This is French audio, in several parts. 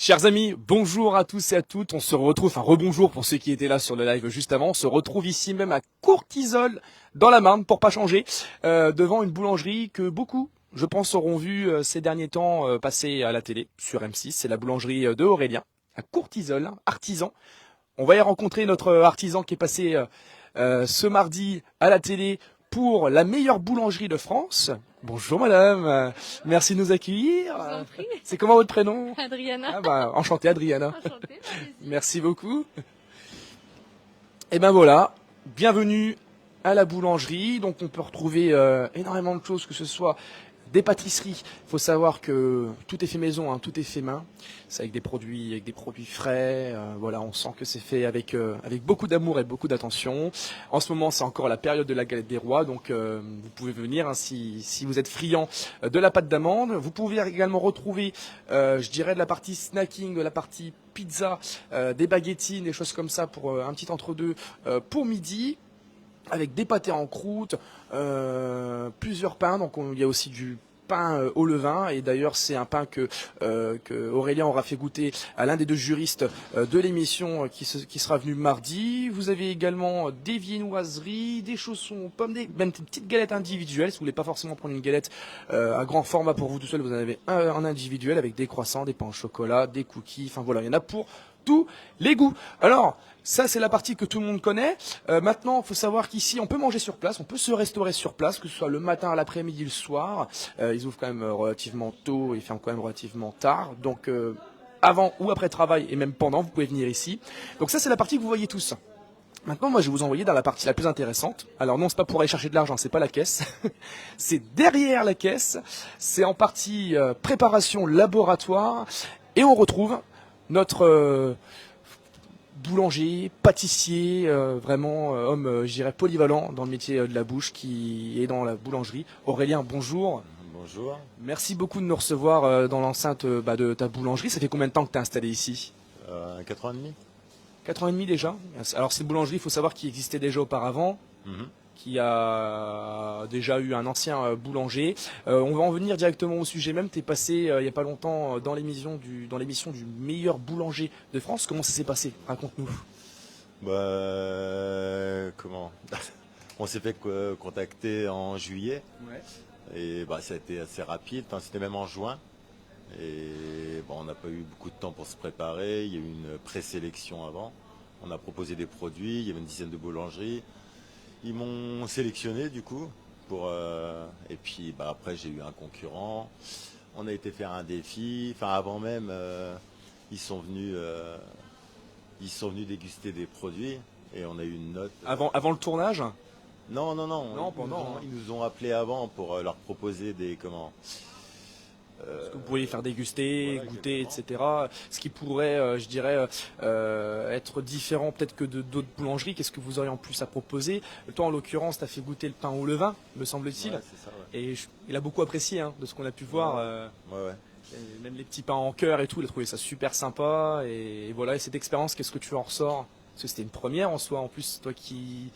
Chers amis, bonjour à tous et à toutes. On se retrouve, enfin rebonjour pour ceux qui étaient là sur le live juste avant. On se retrouve ici même à Courtisol, dans la Marne, pour pas changer, devant une boulangerie que beaucoup, je pense, auront vu ces derniers temps passer à la télé sur M6. C'est la boulangerie de Aurélien, à Courtisol, artisan. On va y rencontrer notre artisan qui est passé ce mardi à la télé pour la meilleure boulangerie de France. Bonjour madame, merci de nous accueillir. Je vous en prie. C'est comment votre prénom? Adriana. Ah bah, enchanté Adriana. Enchantée. Merci beaucoup. Et ben voilà, bienvenue à la boulangerie. Donc on peut retrouver énormément de choses, que ce soit des pâtisseries. Il faut savoir que tout est fait maison, hein, tout est fait main. C'est avec des produits frais. Voilà, on sent que c'est fait avec beaucoup d'amour et beaucoup d'attention. En ce moment, c'est encore la période de la galette des rois, donc vous pouvez venir hein, si vous êtes friand de la pâte d'amande. Vous pouvez également retrouver, je dirais, de la partie snacking, de la partie pizza, des baguettines, des choses comme ça pour un petit entre-deux pour midi, avec des pâtés en croûte, plusieurs pains. Donc il y a aussi du pain au levain, et d'ailleurs c'est un pain que Aurélien aura fait goûter à l'un des deux juristes de l'émission qui sera venu mardi. Vous avez également des viennoiseries, des chaussons aux pommes, même des petites galettes individuelles. Si vous voulez pas forcément prendre une galette à grand format pour vous tout seul, vous en avez un en individuel avec des croissants, des pains au chocolat, des cookies. Enfin voilà, il y en a pour tous les goûts. Alors, ça, c'est la partie que tout le monde connaît. Maintenant, il faut savoir qu'ici, on peut manger sur place, on peut se restaurer sur place, que ce soit le matin, l'après-midi, le soir. Ils ouvrent quand même relativement tôt et ferment quand même relativement tard. Donc, avant ou après travail, et même pendant, vous pouvez venir ici. Donc ça, c'est la partie que vous voyez tous. Maintenant, moi, je vais vous envoyer dans la partie la plus intéressante. Alors non, c'est pas pour aller chercher de l'argent, c'est pas la caisse. C'est derrière la caisse. C'est en partie préparation laboratoire. Et on retrouve notre boulanger, pâtissier, vraiment homme, je dirais, polyvalent dans le métier de la bouche, qui est dans la boulangerie. Aurélien, bonjour. Bonjour. Merci beaucoup de nous recevoir dans l'enceinte de ta boulangerie. Ça fait combien de temps que tu es installé ici? 4 ans et demi. 4 ans et demi déjà. Alors c'est une boulangerie, il faut savoir, qui existait déjà auparavant. Qui a déjà eu un ancien boulanger. On va en venir directement au sujet même. Tu es passé il n'y a pas longtemps dans l'émission du meilleur boulanger de France. Comment ça s'est passé? Raconte-nous. Comment On s'est fait contacter en juillet. Ouais. Et ça a été assez rapide. Enfin, c'était même en juin. Et on n'a pas eu beaucoup de temps pour se préparer. Il y a eu une présélection avant. On a proposé des produits. Il y avait une dizaine de boulangeries. Ils m'ont sélectionné du coup et puis après j'ai eu un concurrent. On a été faire un défi. Enfin avant même ils sont venus déguster des produits et on a eu une note. Avant le tournage? Non. Non, pendant. Ils nous ont appelé avant pour leur proposer des Ce que vous pourriez faire déguster, voilà, goûter, exactement. etc. Ce qui pourrait, je dirais, être différent peut-être que de d'autres boulangeries. Qu'est-ce que vous auriez en plus à proposer? Toi, en l'occurrence, tu as fait goûter le pain au levain, me semble-t-il. Ouais, c'est ça, ouais. Et il a beaucoup apprécié hein, de ce qu'on a pu voir. Ouais. Et même les petits pains en cœur et tout, il a trouvé ça super sympa. Et voilà, et cette expérience, qu'est-ce que tu en ressors? Parce que c'était une première en soi, en plus, toi qui...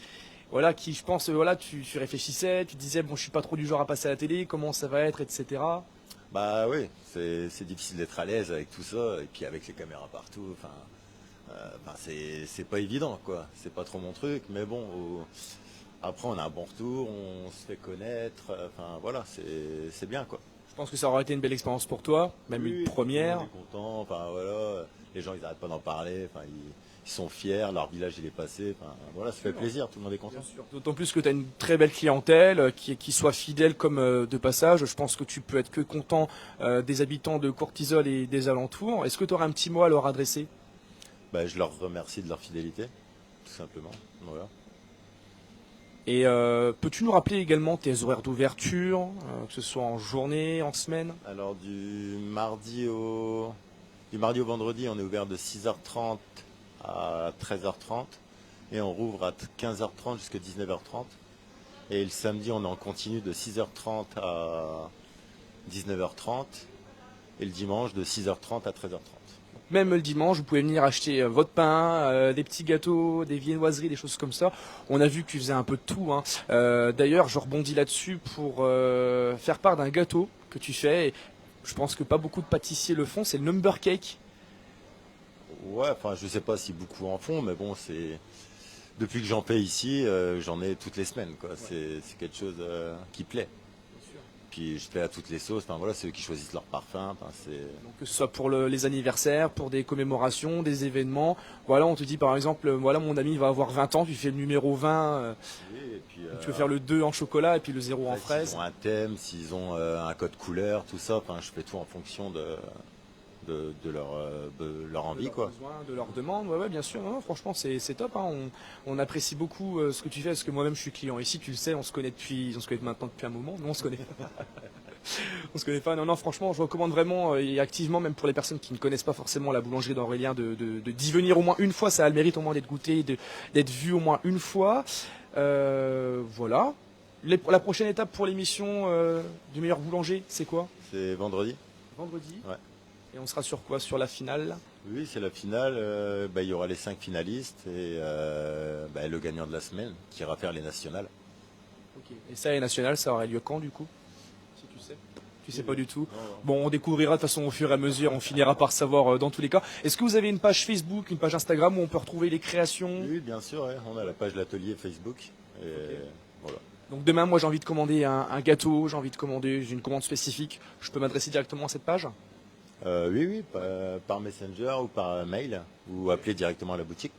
Voilà, qui je pense, tu réfléchissais, tu disais, bon, je suis pas trop du genre à passer à la télé, comment ça va être, etc. Bah oui, c'est difficile d'être à l'aise avec tout ça, et puis avec les caméras partout, c'est pas évident quoi, c'est pas trop mon truc, mais bon, après on a un bon retour, on se fait connaître, voilà, c'est bien quoi. Je pense que ça aura été une belle expérience pour toi, même Oui, une première. on est content, voilà, les gens ils arrêtent pas d'en parler, ils sont fiers, leur village il est passé, voilà, ça fait plaisir, tout le monde est content. Bien sûr. D'autant plus que tu as une très belle clientèle, qui soit fidèle comme de passage. Je pense que tu peux être que content des habitants de Courtisol et des alentours. Est-ce que tu aurais un petit mot à leur adresser? Je leur remercie de leur fidélité, tout simplement, voilà. Et peux-tu nous rappeler également tes horaires d'ouverture, que ce soit en journée, en semaine? Alors du mardi au vendredi, on est ouvert de 6h30 à 13h30 et on rouvre à 15h30 jusqu'à 19h30. Et le samedi, on est en continu de 6h30 à 19h30 et le dimanche de 6h30 à 13h30. Même le dimanche, vous pouvez venir acheter votre pain, des petits gâteaux, des viennoiseries, des choses comme ça. On a vu que tu faisais un peu de tout, hein. D'ailleurs, je rebondis là-dessus pour faire part d'un gâteau que tu fais. Et je pense que pas beaucoup de pâtissiers le font, c'est le number cake. Ouais, enfin, je sais pas si beaucoup en font, mais bon, c'est depuis que j'en fais ici, j'en ai toutes les semaines, quoi. C'est quelque chose qui plaît. Puis je fais à toutes les sauces. Enfin voilà, c'est eux qui choisissent leur parfum. Enfin, c'est Donc, que ce soit pour les anniversaires, pour des commémorations, des événements. Voilà, on te dit par exemple, voilà, mon ami va avoir 20 ans, tu fais le numéro 20, oui, et puis tu veux faire le 2 en chocolat et puis le 0 en après, fraise. s'ils ont un thème, s'ils ont un code couleur, tout ça. Enfin, je fais tout en fonction de leur De envie, leurs quoi. besoins, de leurs demandes, ouais, ouais, bien sûr. Non, non, franchement, c'est top. Hein. On apprécie beaucoup ce que tu fais, parce que moi-même, je suis client ici. Tu le sais, on se connaît maintenant depuis un moment. Nous, on se connaît. On se connaît pas. Non, non, franchement, je recommande vraiment et activement, même pour les personnes qui ne connaissent pas forcément la boulangerie d'Aurélien, d'y venir au moins une fois. Ça a le mérite au moins d'être goûté, d'être vu au moins une fois. Voilà. La prochaine étape pour l'émission du meilleur boulanger, c'est quoi? C'est vendredi. Vendredi. Ouais. Et on sera sur quoi? Sur la finale? Oui, c'est la finale. Il y aura les 5 finalistes et le gagnant de la semaine qui ira faire les nationales. Ok. Et ça, les nationales, ça aurait lieu quand du coup? Si tu sais. Tu sais pas du tout. Non, non. Bon, on découvrira de toute façon au fur et à mesure, on finira par savoir dans tous les cas. Est-ce que vous avez une page Facebook, une page Instagram où on peut retrouver les créations? Oui, bien sûr. Ouais. On a la page de l'atelier Facebook. Et voilà. Donc demain, moi j'ai envie de commander un gâteau, j'ai envie de commander une commande spécifique. Je peux m'adresser directement à cette page? Oui, par Messenger ou par mail, ou appeler directement à la boutique.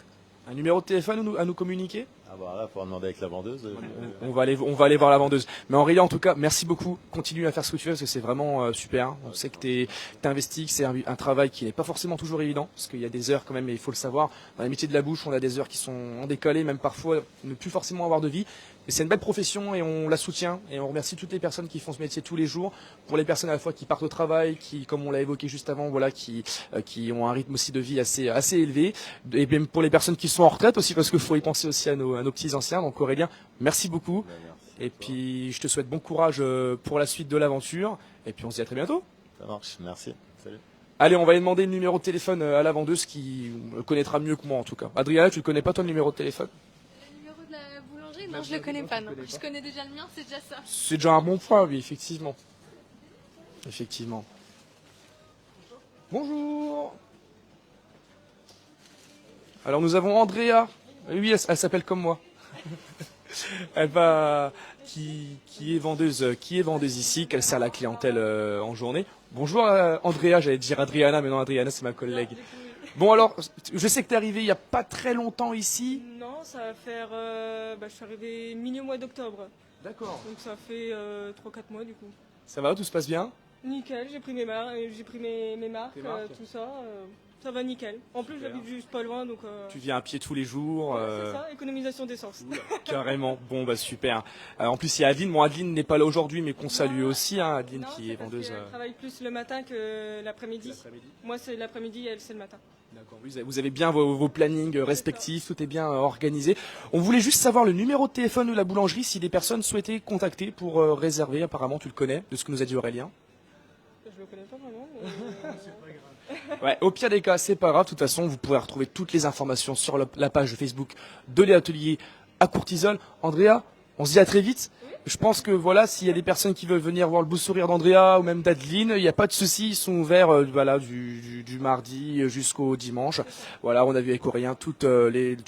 Un numéro de téléphone à nous communiquer? Ah bah là, faut en demander avec la vendeuse. On va aller voir la vendeuse. Mais Aurélien, en tout cas, merci beaucoup. Continue à faire ce que tu fais parce que c'est vraiment super. On sait que t'es investi, que c'est un travail qui n'est pas forcément toujours évident parce qu'il y a des heures quand même, et il faut le savoir. Dans les métiers de la bouche, on a des heures qui sont en décalé, même parfois ne plus forcément avoir de vie. Mais c'est une belle profession et on la soutient et on remercie toutes les personnes qui font ce métier tous les jours. Pour les personnes à la fois qui partent au travail, qui, comme on l'a évoqué juste avant, voilà, qui ont un rythme aussi de vie assez élevé. Et bien pour les personnes qui sont en retraite aussi, parce qu'il faut y penser aussi à nos petits anciens. Donc Aurélien, merci beaucoup. Merci. Et puis je te souhaite bon courage pour la suite de l'aventure. Et puis on se dit à très bientôt. Ça marche, merci. Salut. Allez, on va aller demander le numéro de téléphone à la vendeuse qui le connaîtra mieux que moi en tout cas. Adriana, tu le connais pas toi le numéro de téléphone? Le numéro de la boulangerie, non, je le connais pas, non. Je connais déjà le mien, c'est déjà ça. C'est déjà un bon point, oui, effectivement. Effectivement. Bonjour. Alors nous avons Andrea. Oui, elle s'appelle comme moi. Elle va qui est vendeuse ici, qu'elle sert la clientèle en journée. Bonjour Andrea, j'allais dire Adriana, mais non, Adriana c'est ma collègue. Bon alors, je sais que t'es arrivé il y a pas très longtemps ici. Non, ça va faire. Je suis arrivée milieu mois d'octobre. D'accord. Donc ça fait 3-4 mois du coup. Ça va, tout se passe bien? Nickel, j'ai pris mes marques, mes marques, Tes marques. tout ça. Ça va nickel. En plus, Super. j'habite juste pas loin, donc. Tu viens à pied tous les jours. C'est ça, économisation d'essence. Carrément. Bon bah super. En plus il y a Adeline. Bon Adeline n'est pas là aujourd'hui, mais qu'on salue Non. aussi, hein, Adeline Non, qui c'est est parce vendeuse. qu'elle travaille plus le matin que l'après-midi. Moi, c'est l'après-midi, elle, c'est le matin. D'accord. Vous avez bien vos plannings respectifs, tout est bien organisé. On voulait juste savoir le numéro de téléphone de la boulangerie si des personnes souhaitaient contacter pour réserver. Apparemment tu le connais, de ce que nous a dit Aurélien. Je le connais pas vraiment. Ouais, au pire des cas, c'est pas grave. De toute façon, vous pourrez retrouver toutes les informations sur la page Facebook de l'atelier à Courtisol. Andrea, on se dit à très vite. Je pense que voilà, s'il y a des personnes qui veulent venir voir le beau sourire d'Andrea ou même d'Adeline, il n'y a pas de souci, ils sont ouverts du mardi jusqu'au dimanche. Voilà, on a vu avec Aurélien tous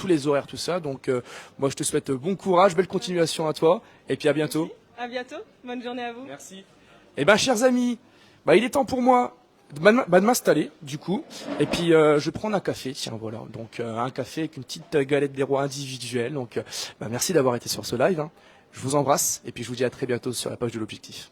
les horaires, tout ça. Donc moi je te souhaite bon courage, belle continuation à toi et puis à bientôt. À bientôt, bonne journée à vous. Merci. Eh ben chers amis, il est temps pour moi de m'installer du coup et puis je vais prendre un café, tiens voilà, donc un café avec une petite galette des rois individuelle. Donc merci d'avoir été sur ce live, hein. Je vous embrasse et puis je vous dis à très bientôt sur la page de l'Objectif.